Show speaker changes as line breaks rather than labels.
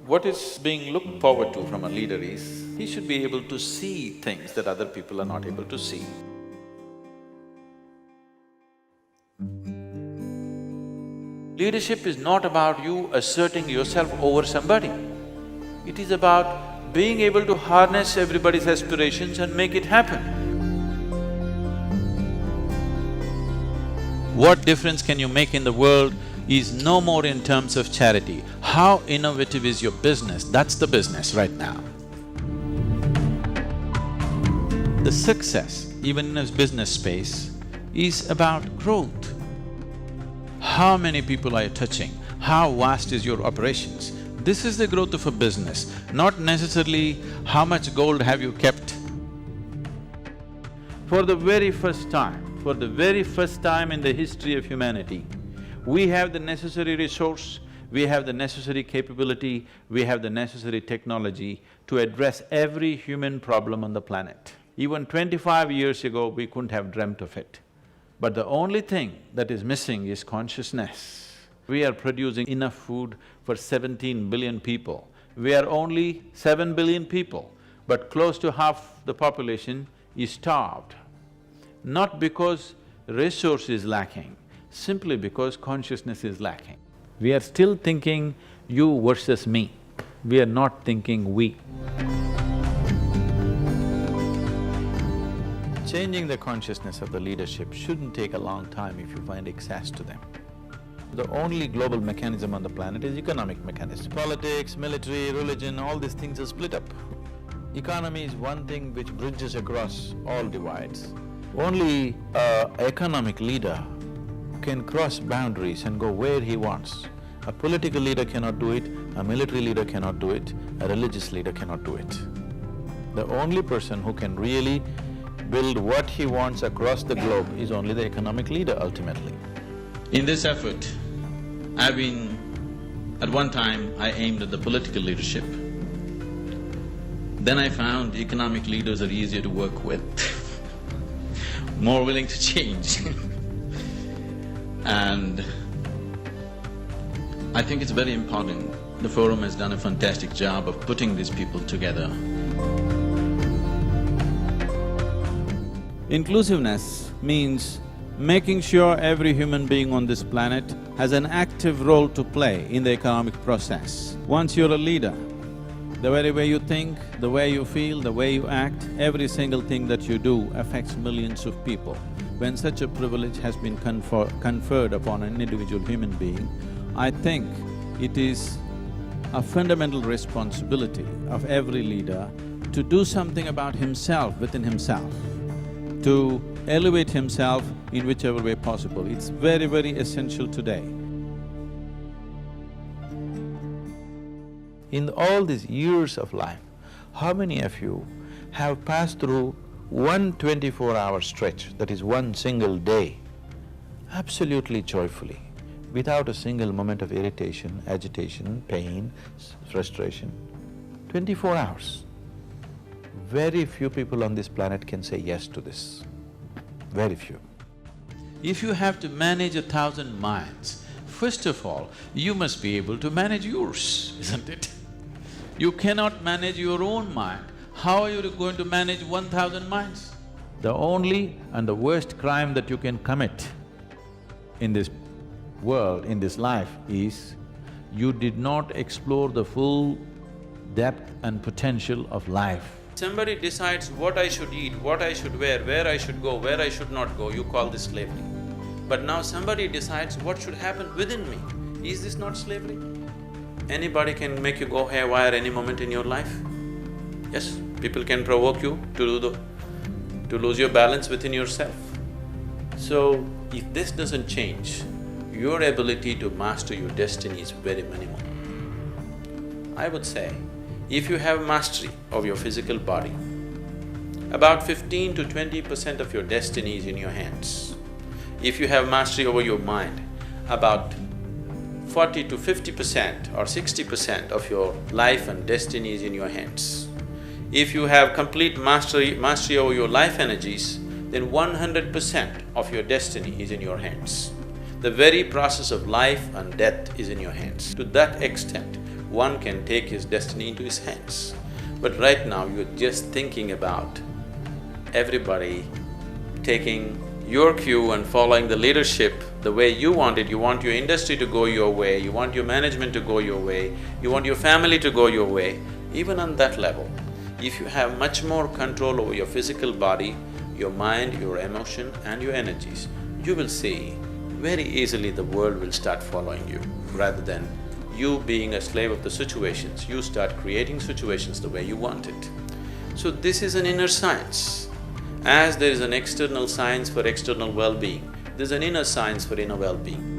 What is being looked forward to from a leader is, he should be able to see things that other people are not able to see. Leadership is not about you asserting yourself over somebody. It is about being able to harness everybody's aspirations and make it happen. What difference can you make in the world is no more in terms of charity. How innovative is your business? That's the business right now. The success, even in a business space, is about growth. How many people are you touching? How vast is your operations? This is the growth of a business, not necessarily how much gold have you kept. For the very first time in the history of humanity, we have the necessary resource, we have the necessary capability, we have the necessary technology to address every human problem on the planet. Even 25 years ago, we couldn't have dreamt of it. But the only thing that is missing is consciousness. We are producing enough food for 17 billion people. We are only 7 billion people, but close to half the population is starved. Not because resource is lacking, simply because consciousness is lacking. We are still thinking you versus me, we are not thinking we. Changing the consciousness of the leadership shouldn't take a long time if you find access to them. The only global mechanism on the planet is economic mechanism. Politics, military, religion, all these things are split up. Economy is one thing which bridges across all divides. Only an economic leader can cross boundaries and go where he wants. A political leader cannot do it, a military leader cannot do it, a religious leader cannot do it. The only person who can really build what he wants across the globe is only the economic leader ultimately. In this effort, at one time I aimed at the political leadership. Then I found economic leaders are easier to work with, more willing to change. And I think it's very important. The forum has done a fantastic job of putting these people together. Inclusiveness means making sure every human being on this planet has an active role to play in the economic process. Once you're a leader, the very way you think, the way you feel, the way you act, every single thing that you do affects millions of people. When such a privilege has been conferred upon an individual human being, I think it is a fundamental responsibility of every leader to do something about himself within himself, to elevate himself in whichever way possible. It's very, very essential today. In all these years of life, how many of you have passed through one 24-hour stretch, that is one single day, absolutely joyfully, without a single moment of irritation, agitation, pain, frustration? 24 hours. Very few people on this planet can say yes to this, very few. If you have to manage 1,000 minds, first of all, you must be able to manage yours, isn't it? You cannot manage your own mind, how are you going to manage 1,000 minds? The only and the worst crime that you can commit in this world, in this life, is you did not explore the full depth and potential of life. Somebody decides what I should eat, what I should wear, where I should go, where I should not go, you call this slavery. But now somebody decides what should happen within me. Is this not slavery? Anybody can make you go haywire any moment in your life. Yes, people can provoke you to lose your balance within yourself. So, if this doesn't change, your ability to master your destiny is very minimal. I would say, if you have mastery of your physical body, about 15 to 20% of your destiny is in your hands. If you have mastery over your mind, about 40 to 50% or 60% of your life and destiny is in your hands. If you have complete mastery over your life energies, then 100% of your destiny is in your hands. The very process of life and death is in your hands. To that extent, one can take his destiny into his hands. But right now you're just thinking about everybody taking your cue and following the leadership the way you want it. You want your industry to go your way, you want your management to go your way, you want your family to go your way. Even on that level, if you have much more control over your physical body, your mind, your emotion and your energies, you will see very easily the world will start following you. Rather than you being a slave of the situations, you start creating situations the way you want it. So this is an inner science. As there is an external science for external well-being, there's an inner science for inner well-being.